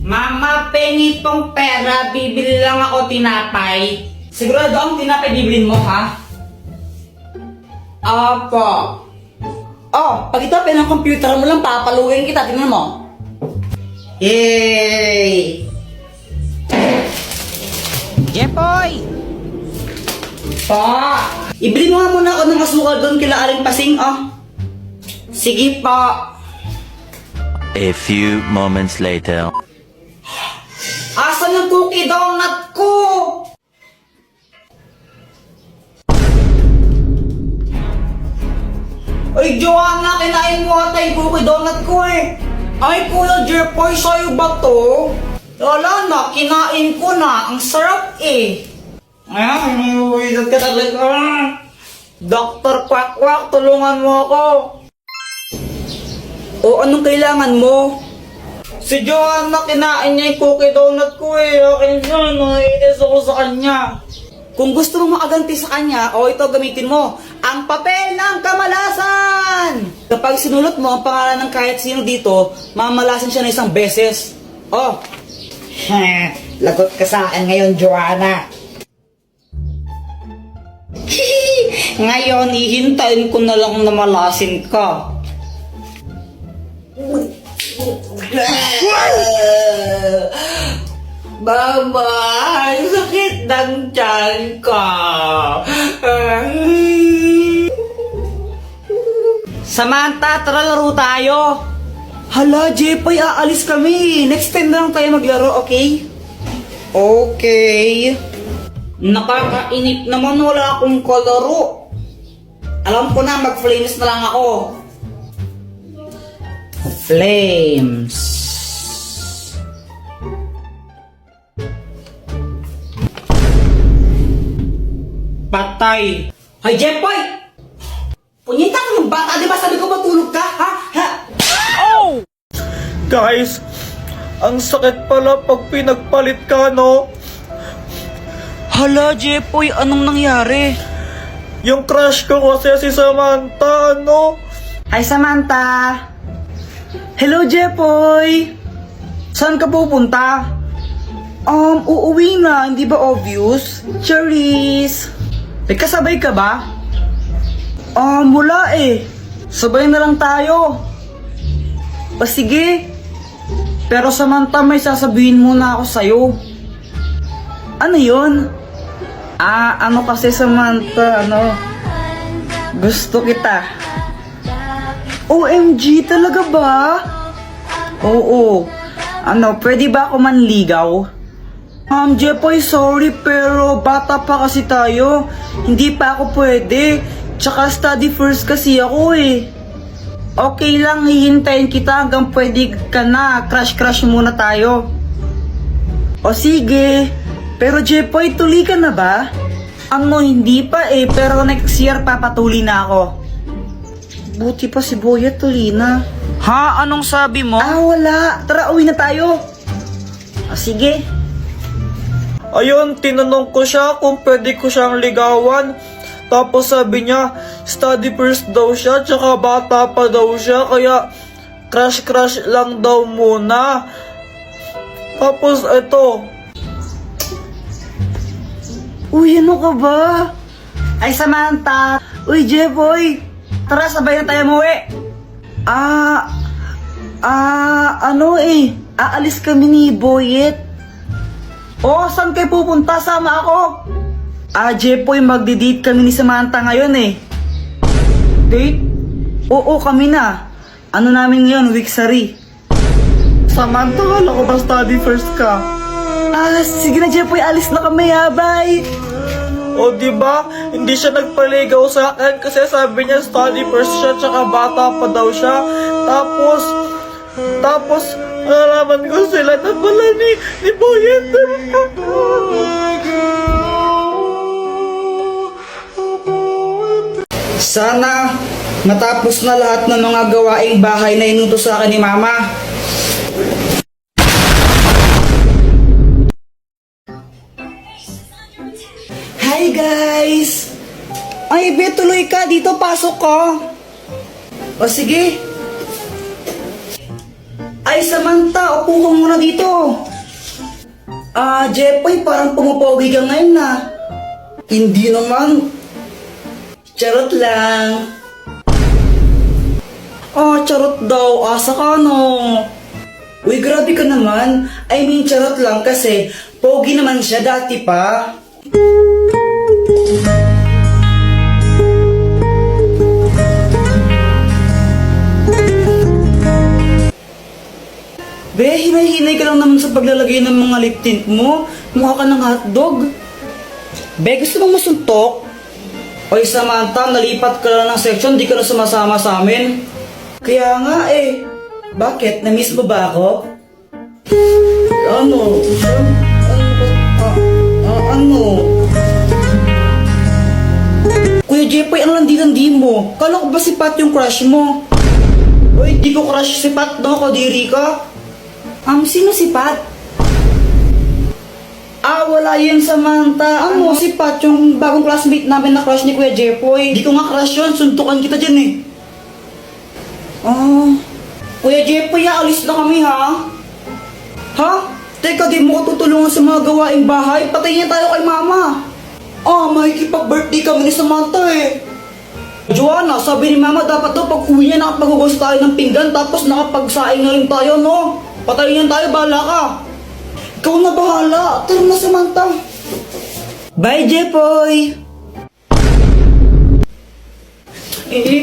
Mama, pengi tong pera, bibili lang ako tinapay. Sigurado ang tinapay bibilin mo, ha? Apo. Oh, pag ito ng computer mo lang, papaluin kita, tingnan mo. Yay! Jepoy! Pa! Ibili mo nga muna ako ng asukal doon kila Aling Pasing, oh. Sige pa. A few moments later. Asan yung cookie donut ko? Ay, Joanna, kinain mo ata yung cookie donut ko eh. Ay, Kuya Jepoy, sa'yo ba to? Wala na, kinain ko na. Ang sarap eh. Ay, wizard ka talaga. Dr. Quack, tulungan mo ako. O, anong kailangan mo? Si Joanna, kinain niya yung cookie donut ko eh. Akin yun, naiinis ako sa kanya. Kung gusto mong makaganti sa kanya, o ito gamitin mo, ang papel ng kamalasan! Kapag sinulot mo ang pangalan ng kahit sino dito, mamalasan siya na isang beses. Oh, lagot ka sa akin ngayon, Joanna. Ngayon, ihintayin ko na lang na malasin ka. Mama, sakit ng tiyan ka. Samantha, tara laro tayo. Hala, Jepoy, aalis kami. Next time na lang tayo maglaro, okay? Okay. Nakakainip naman, wala akong kalaro. Alam ko na, mag-flames na lang ako. Flames. Patay. Hoy, Jepoy! Punyita ka ng bata, di ba sabi ko matulog ka, ha? Ha? Oh! Guys, ang sakit pala pag pinagpalit ka, no? Hala, Jepoy, anong nangyari? Yung crush ko kasi si Samantha, ano? Hi, Samantha! Hello, Jepoy! Saan ka pupunta? Uuwi na, hindi ba obvious? Cherries! May kasabay ka ba? Wala eh. Sabay na lang tayo. O sige. Pero Samantha, may sasabihin muna ako sa'yo. Ano yun? Ano kasi Samantha, gusto kita. OMG, talaga ba? Oo. Pwede ba ako manligaw? Jepoy, sorry pero bata pa kasi tayo. Hindi pa ako pwede. Tsaka study first kasi ako eh. Okay lang, hihintayin kita hanggang pwede ka na. Crush muna tayo. O sige. Pero Jepoy, tuli ka na ba? Hindi pa eh. Pero next year papatuli na ako. Buti pa si Boya tuli na. Ha? Anong sabi mo? Wala. Tara, uwi na tayo. O sige. Ayun, tinanong ko siya kung pwede ko siyang ligawan. Tapos sabi niya, study first daw siya, tsaka bata pa daw siya, kaya crush lang daw muna. Tapos ito. Uy, ano ka ba? Ay, Samantha. Uy, Jepoy. Tara, sabay na tayo umuwi. Aalis kami ni Boyet. Saan kayo pupunta? Sama ako. Jepoy, magdi-date kami ni Samantha ngayon eh. Date? Oo, kami na. Ano namin ngayon, weeksary. Samantha, wala ko ba study first ka? Sige na Jepoy, alis na kami ha, bye. O diba, hindi siya nagpaligaw sa akin kasi sabi niya study first siya, tsaka bata pa daw siya. Tapos, nalaman ko sila na pala ni Boyet. Sana matapos na lahat ng mga gawaing bahay na inutos sa akin ni Mama. Hi guys! Ay, Be, tuloy ka. Dito, pasok ko. O sige. Ay, Samantha, upo ka muna dito. Jepoy, parang pumapogi ka ngayon na. Hindi naman. Charot lang. Charot daw. Asa ka, no? Uy, grabe ka naman. I mean, charot lang kasi pogi naman siya dati pa. Be, hinay-hinay ka lang naman sa paglalagay ng mga lip tint mo. Mukha ka ng hotdog. Be, gusto mong masuntok? Oy, Samantha, nalipat ka lang ng section, di ka na sumasama sa amin. Kaya nga eh. Bakit? Na-miss mo ba ako? Ano? Ano? Kuya Jepoy, ang landi-landi mo. Kala ko ba si Pat yung crush mo? Uy, di ko crush si Pat, no? Kadiri ka. Sino si Pat? Wala yun, Samantha. Ano? Si Pat, yung bagong classmate namin na crush ni Kuya Jepoy. Di ko nga crush yun, suntukan kita dyan eh. Kuya Jepoy, alis na kami ha? Ha? Teka, di mo ko tutulungan sa mga gawaing bahay? Patayin tayo kay mama. Makikipag-birthday kami ni Samantha eh. Joanna, sabi ni mama dapat daw pag uwi niya nakapag-hugas tayo ng pinggan tapos nakapagsaing na rin tayo, no? Patayin tayo, bahala ka. Ikaw na bahala. Tara na, Samantha. Bye, Jepoy.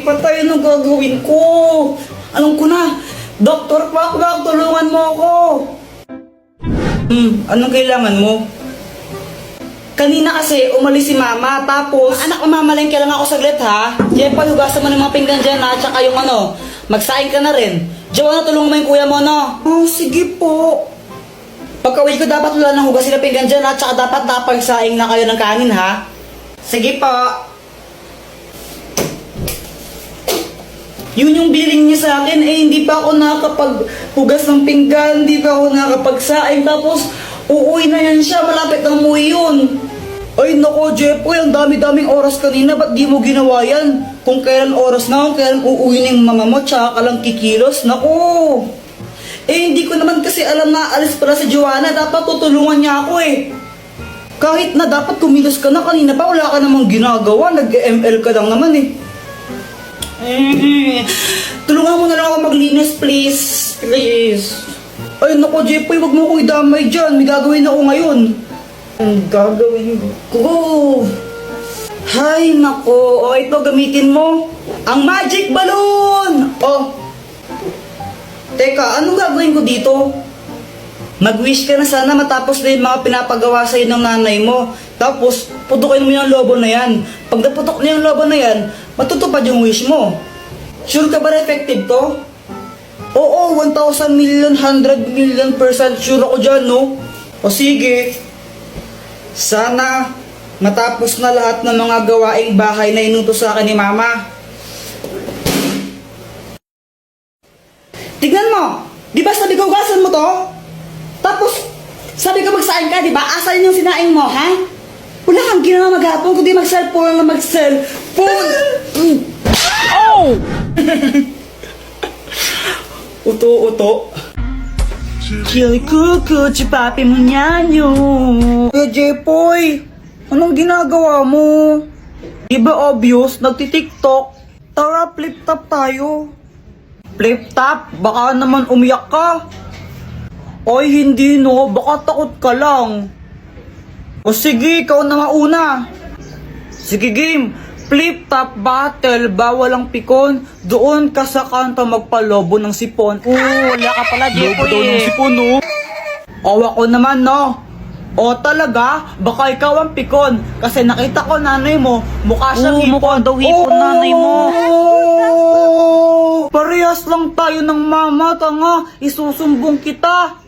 Patay ang gagawin ko. Alam ko na. Dr. Pakbak, tulungan mo ako. Anong kailangan mo? Kanina kasi umalis si mama, tapos anak, mamamalengke lang ako saglit ha. Jepoy, hugasan mo ng mga pinggan dyan ha, tsaka yung magsaing ka na rin. Joanna, tulungan mo yung kuya mo, no? Sige po. Pagka-uwi ko dapat wala nang hugasin na pinggan dyan ha, tsaka dapat napagsaing na kayo ng kanin ha. Sige po. Yun yung billing niya sa akin, hindi pa ako nakakapaghugas ng pinggan, hindi pa ako nakakapagsaing, tapos uuwi na yan siya, malapit na umuwi yun. Ay nako, Jepoy, ang dami-daming oras kanina, ba't di mo ginawa yan? Kung kailan oras na, kung kailan uuwi ng mama mo, tsaka ka lang kikilos, nako. Hindi ko naman kasi alam na alis pala si Joanna, dapat tutulungan niya ako eh. Kahit na dapat kumilos ka na kanina pa, wala ka namang ginagawa, nag-ML ka lang naman eh. Tulungan mo na lang ako maglinis, please. Please. Ay nako, Jepoy, wag mo ko idamay dyan. May gagawin ako ngayon. Ang gagawin ko? Hay nako. Ito gamitin mo. Ang magic balloon. Teka, anong gagawin ko dito? Mag-wish ka na sana matapos na yung mga pinapagawa sa'yo ng nanay mo. Tapos, putukin mo yung lobo na yan. Pag naputok na yung lobo na yan, matutupad yung wish mo. Sure ka ba na effective to? Oo, 1,000 million, 100 million % sure ako dyan, no? O sige. Sana matapos na lahat ng mga gawaing bahay na inutos sa akin ni mama. Tignan mo! Di ba sabi ko hugasan mo to? Tapos, sabi ko magsaing ka, di ba? Asan yung sinaing mo, ha? Wala kang ginawa maghapon, kundi mag-cellphone lang mag-cellphone. Oh! Uto-uto. Kill kuku, chupapi mo nyanyo. Kuya Jepoy, anong ginagawa mo? Di ba obvious, nagtitiktok? Tara, flip top tayo. Flip top? Baka naman umiyak ka. Oy, hindi no, baka takot ka lang. O sige, ikaw na mauna. Sige game, flip top battle, bawal ang pikon. Doon ka sa kanto magpalobo ng sipon. Wala ka pala, Jepoy. Lobo daw ng sipon, no? O ako naman, no? O talaga, baka ikaw ang pikon. Kasi nakita ko nanay mo, mukha siyang hipon. Mukha daw hipon nanay mo. Parehas lang tayo ng mama, tanga. Isusumbong kita.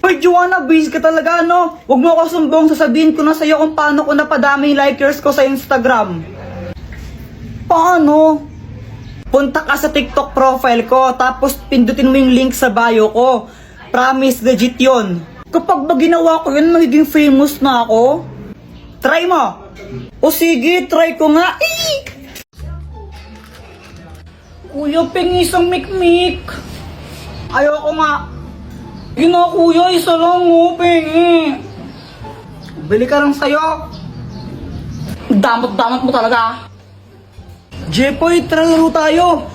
Hoy, Joanna, busy ka talaga, no? Huwag mo ako sumbong, sasabihin ko na sa'yo kung paano ko napadami yung likers ko sa Instagram. Paano? Punta ka sa TikTok profile ko, tapos pindutin mo yung link sa bio ko. Promise, legit yun. Kapag ba ginawa ko yun, magiging famous na ako? Try mo! O sige, try ko nga. Kuya, pengi isang mikmik. Ayoko nga. Yun na kuya, isa lang mo, pengi. Bili ka lang sa'yo. Damot-damot mo talaga. Jepoy, tara laro tayo.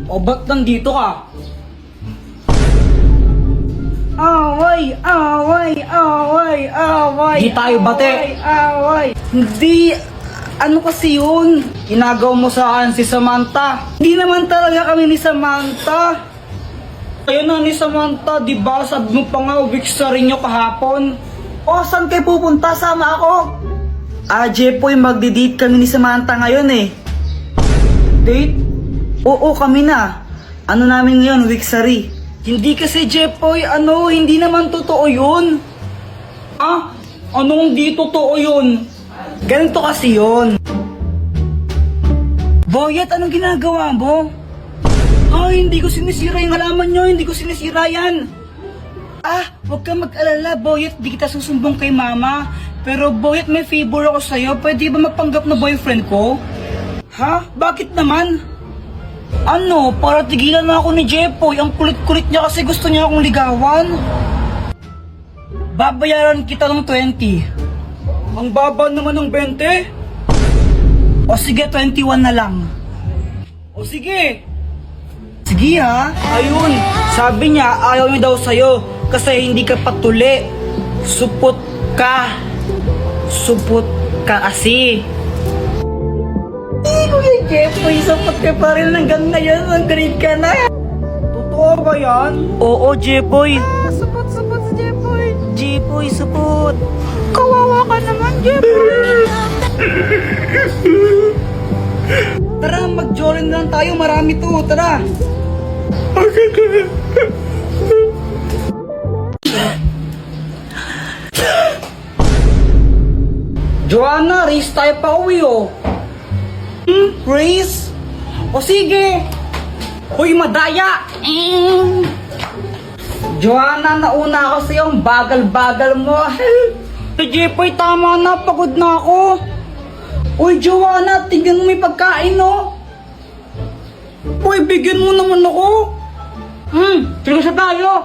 O ba't nandito ka? Away, away, away, away. Di tayo bate. Away. Hindi, ano kasi yun? Inagaw mo sa akin si Samantha. Hindi naman talaga kami ni Samantha. Ayun na ni Samantha, di ba? Sabi mo pa nga, weeks na rin nyo kahapon. O, saan kayo pupunta? Sama ako. Jepoy, magdi-date kami ni Samantha ngayon eh. Date? Oo, kami na. Ano namin ngayon, Wixari? Hindi kasi, Jepoy, hindi naman totoo yun. Anong di totoo yun? Ganito kasi yun. Boyet, anong ginagawa mo? Hindi ko sinisira yung halaman nyo, hindi ko sinisira yan. Huwag kang mag-alala, Boyet, di kita susumbong kay mama. Pero Boyet, may favor ako sa'yo, pwede ba magpanggap na boyfriend ko? Bakit naman? Para tigilan na ako ni Jepoy. Ang kulit-kulit niya kasi gusto niya akong ligawan. Babayaran kita ng 20. Ang baba naman ng 20. O sige, 21 na lang. O sige. Sige ha. Ayun, sabi niya ayaw niya daw sa'yo kasi hindi ka patuli. Supot ka. Supot ka kasi. Kuya Jepoy, sapot ka pa rin hanggang ngayon, ang grade ka na. Totoo ba yan? Oo, Jepoy. Sapot si Jepoy. Jepoy, sapot. Kawawa ka naman, Jepoy. Tara, mag-jorin lang tayo, marami to, tara. Joanna, race tayo pa uwi oh. Race? O sige! Uy, madaya! Joanna, nauna ako sa'yo, ang bagal-bagal mo. Jepoy, tama na, pagod na ako. Uy, Joanna, tignan mo may pagkain, no? Uy, bigyan mo naman ako. Sige sa tayo.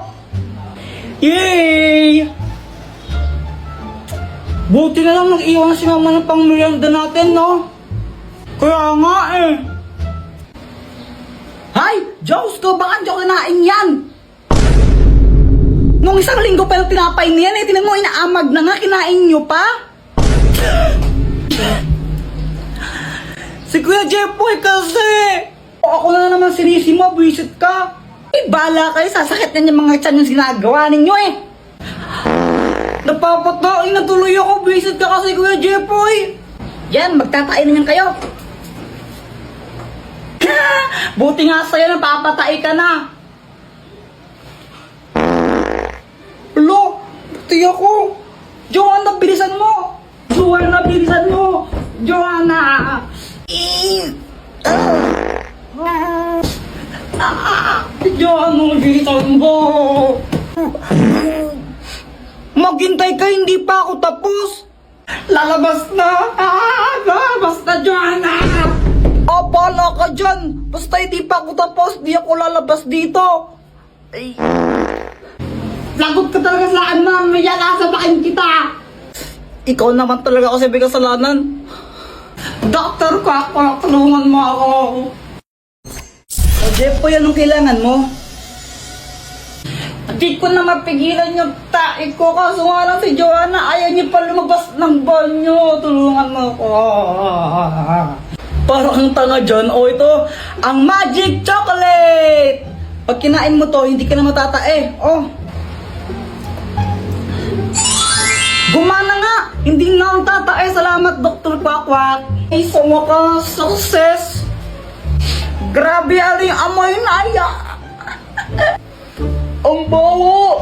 Yay! Buti na lang nag-iwan si mama ng pang-merienda natin, no? Kaya nga eh. Hay! Diyos ko, baka Diyos kinain yan! Nung isang linggo pa yung tinapay niyan eh, tinan mo, inaamag na nga, kinain nyo pa? Si Kuya Jepoy kasi! Ako na naman sinisi mo, buwisit ka! Bala kayo, sasakit na yung mga tiyan yung ginagawa ninyo eh! Napapatain na tuloy ako, buwisit ka kasi Kuya Jepoy! Yan, magtatain na yan kayo! Buti nga sa'yo, napapatay ka na! Lo, buti ako! Joanna, bilisan mo! Joanna, bilisan mo! Joanna! Joanna, bilisan mo! Maghintay ka, hindi pa ako tapos! Lalabas na! Lalabas na, Joanna! Bala ka dyan! Basta hindi pa ako tapos, di ako lalabas dito! Ay. Lagot ka talaga sa akin, ma'am! May yakasabakin kita! Ikaw naman talaga kasi may kasalanan! Doktor ko ako! Tulungan mo ako! Jepoy, anong kailangan mo? Di ko na mapigilan yung tae ko kaso nga lang si Joanna ayaw niya pa lumabas ng banyo. Tulungan mo ako. Parang ang tanga dyan. Ito, ang magic chocolate! Pag kinain mo to, hindi ka na matatae. Gumana nga! Hindi na akong tatae. Salamat, Dr. Kwakwak. Ay, sa wakas, success! Grabe, aling amoy na aya! Ang baho!